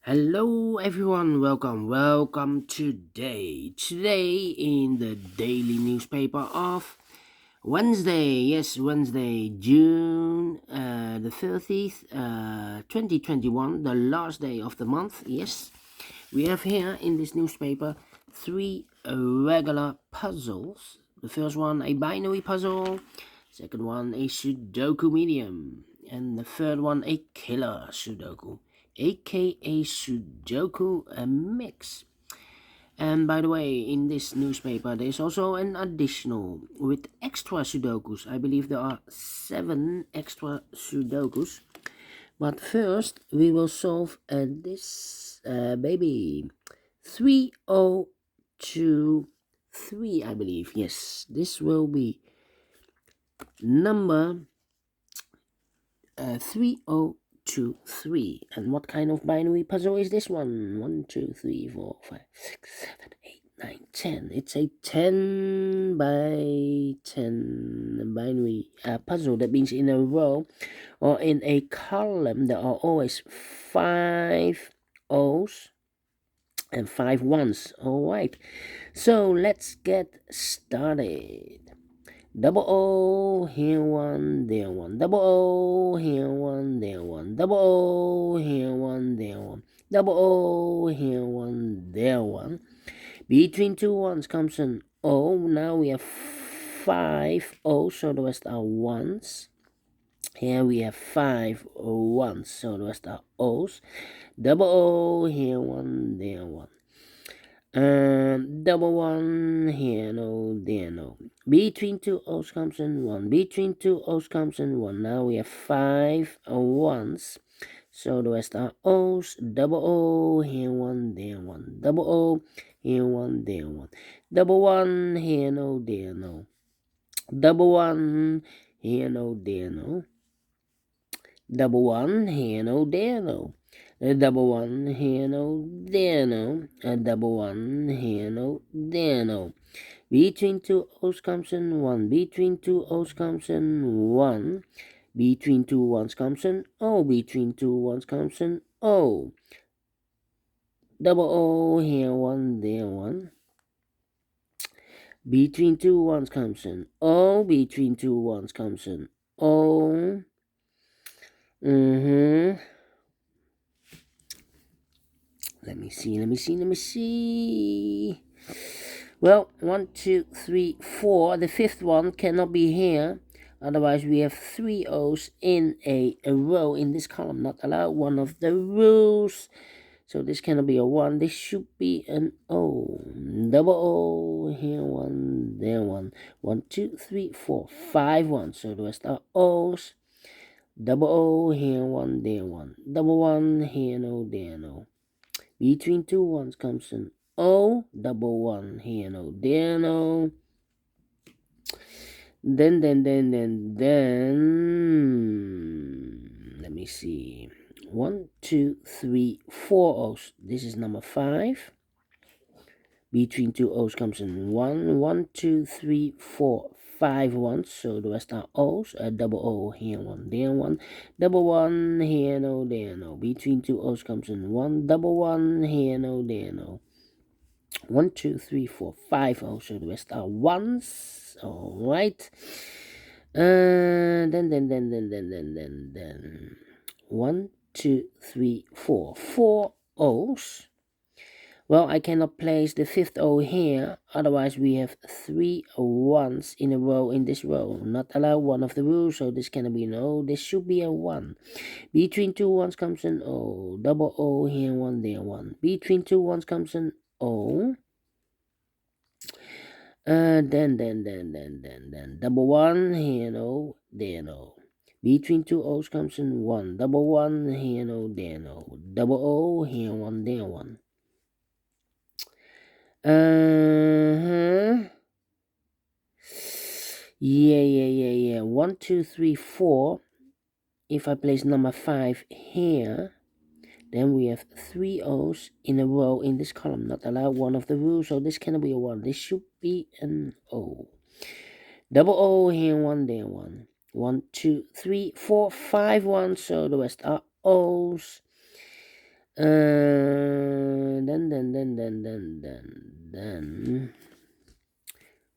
Hello everyone, welcome today in the daily newspaper of Wednesday, June the 30th, 2021, the last day of the month. Yes, we have here in this newspaper three regular puzzles. The first one a binary puzzle, second one a Sudoku Medium, and the third one a killer Sudoku, aka Sudoku mix. And by the way, in this newspaper there's also an additional with extra Sudokus. I believe there are 7 extra Sudokus. But first we will solve this baby 3023, I believe. Yes, this will be number 3023. And what kind of binary puzzle is this one? 1, 2, 3, 4, 5, 6, 7, 8, 9, 10. It's a 10 by 10 binary puzzle. That means in a row or in a column there are always 5 O's and 5 ones. All right, so let's get started. Double O, here one, there one. Double O, here one, there one. Double O, here one, there one. Double O, here one, there one. Between two ones comes an O. Now we have 5 O's, so the rest are ones. Here we have 5 ones, so the rest are O's. Double O, here one, there one. Double one, here no, there no. Between two O's comes in one. Between two O's comes in one. Now we have 5 ones. So the rest are O's. Double O, here one, there one. Double O, here one, there one. Double one, here no, there no. Double one, here no, there no. Double one, here no, there no. A double one, here no, there no. A double one, here no, there no. Between two O's comes in one. Between two O's comes in one. Between two ones comes in O. Between two ones comes in O. Double O, here one, there one. Between two ones comes in O. Between two ones comes in O. Let me see. Well, 1, 2, 3, 4. The fifth one cannot be here. Otherwise, we have 3 O's in a row in this column. Not allowed. One of the rules. So this cannot be a 1. This should be an O. Double O. Here one, there one. 1, 2, 3, 4, 5 ones. So the rest are O's. Double O. Here one, there one. Double one. Here no, there no. Between two ones comes an O. Double one, here no, there no. Then, let me see. 1, 2, 3, 4 O's. This is number 5. Between two O's comes in 1. 1, 2, 3, 4, 5 ones. So the rest are O's. A double O, here one, there one. Double one, here no, there no. Between two O's comes in 1. Double one, here no, there no. 1, 2, 3, 4, 5 O's. So the rest are ones. All right. Then 1, 2, 3, 4, 4 O's. Well, I cannot place the fifth O here, otherwise we have 3 ones in a row in this row. Not allowed, one of the rules, so this cannot be an O. This should be a 1. Between two ones comes an O. Double O, here one, there one. Between two ones comes an O. Then, double one, here no, there no. Between two O's comes in 1. Double one, here no, there no. Double O, here one, there one. Yeah. 1, 2, 3, 4. If I place number 5 here, then we have 3 O's in a row in this column. Not allowed, one of the rules, so this cannot be a 1. This should be an O. Double O, here one, there one. 1, 2, 3, 4, 5 ones, so the rest are O's. Then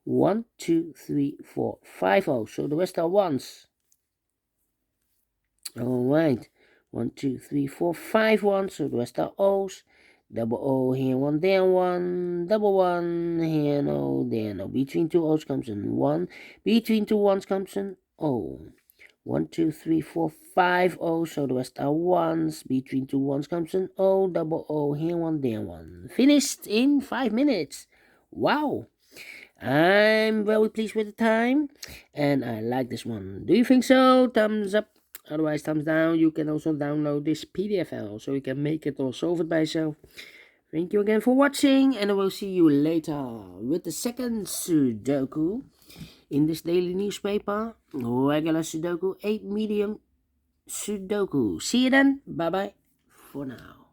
1, 2, 3, 4, 5 O's. So the rest are ones. Alright. 1, 2, 3, 4, 5 ones. So the rest are O's. Double O here, one, there, one. Double one here, no, there, no. Between two O's comes in 1. Between two ones comes in O. 1, 2, 3, 4, 5 O's. So the rest are ones. Between two ones comes in O. Double O here, one, there, one. Finished in 5 minutes. Wow. I'm very pleased with the time, and I like this one. Do you think so? Thumbs up. Otherwise, thumbs down. You can also download this PDF file, so you can make it or solve it by yourself. Thank you again for watching, and I will see you later with the second Sudoku in this daily newspaper. Regular Sudoku, 8 medium Sudoku. See you then. Bye-bye for now.